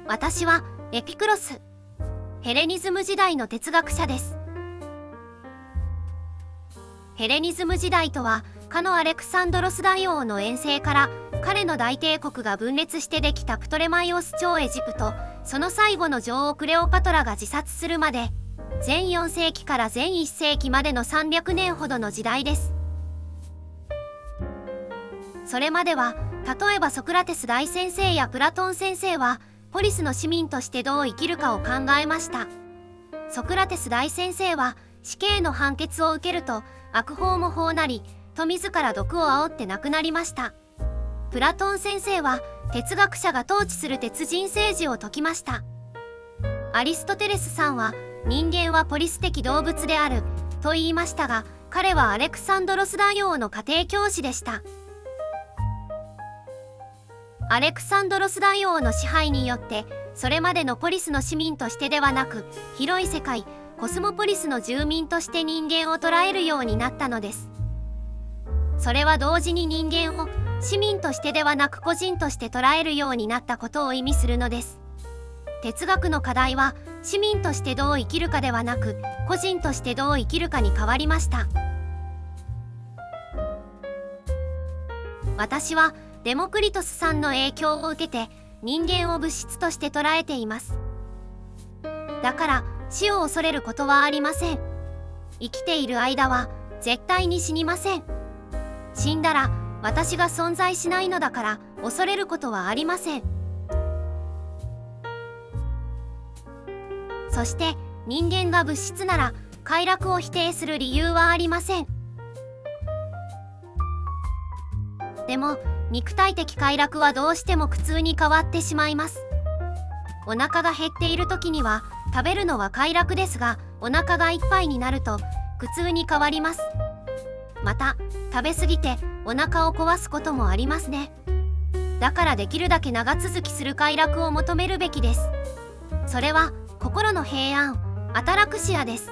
私はエピクロス。ヘレニズム時代の哲学者です。ヘレニズム時代とは、かのアレクサンドロス大王の遠征から彼の大帝国が分裂してできたプトレマイオス朝エジプト、その最後の女王クレオパトラが自殺するまで、前4世紀から前1世紀までの300年ほどの時代です。それまでは、例えばソクラテス大先生やプラトン先生は、ポリスの市民としてどう生きるかを考えました。ソクラテス大先生は、死刑の判決を受けると、悪法も法なり、と自ら毒を煽って亡くなりました。プラトン先生は、哲学者が統治する鉄人政治を説きました。アリストテレスさんは、人間はポリス的動物である、と言いましたが、彼はアレクサンドロス大王の家庭教師でした。アレクサンドロス大王の支配によって、それまでのポリスの市民としてではなく、広い世界、コスモポリスの住民として人間を捉えるようになったのです。それは同時に人間を市民としてではなく個人として捉えるようになったことを意味するのです。哲学の課題は、市民としてどう生きるかではなく、個人としてどう生きるかに変わりました。私は、デモクリトスさんの影響を受けて人間を物質として捉えています。だから死を恐れることはありません。生きている間は絶対に死にません。死んだら私が存在しないのだから恐れることはありません。そして人間が物質なら快楽を否定する理由はありません。でも肉体的快楽はどうしても苦痛に変わってしまいます。お腹が減っている時には食べるのは快楽ですが、お腹がいっぱいになると苦痛に変わります。また食べ過ぎてお腹を壊すこともありますね。だからできるだけ長続きする快楽を求めるべきです。それは心の平安、アタラクシアです。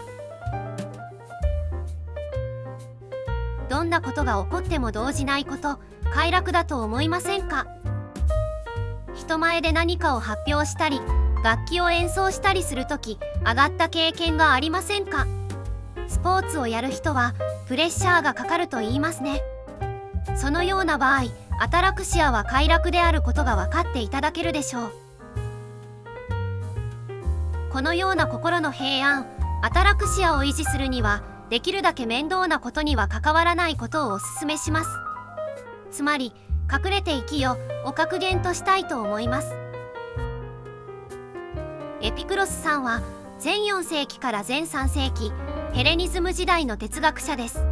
どんなことが起こっても動じないこと、快楽だと思いませんか？人前で何かを発表したり、楽器を演奏したりするとき、上がった経験がありませんか？スポーツをやる人は、プレッシャーがかかると言いますね。そのような場合、アタラクシアは快楽であることが分かっていただけるでしょう。このような心の平安、アタラクシアを維持するには、できるだけ面倒なことには関わらないことをお勧めします。つまり、隠れて生きよを格言としたいと思います。エピクロスさんは前4世紀から前3世紀、ヘレニズム時代の哲学者です。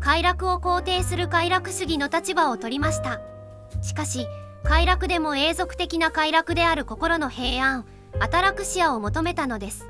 快楽を肯定する快楽主義の立場を取りました。しかし、快楽でも永続的な快楽である心の平安、アタラクシアを求めたのです。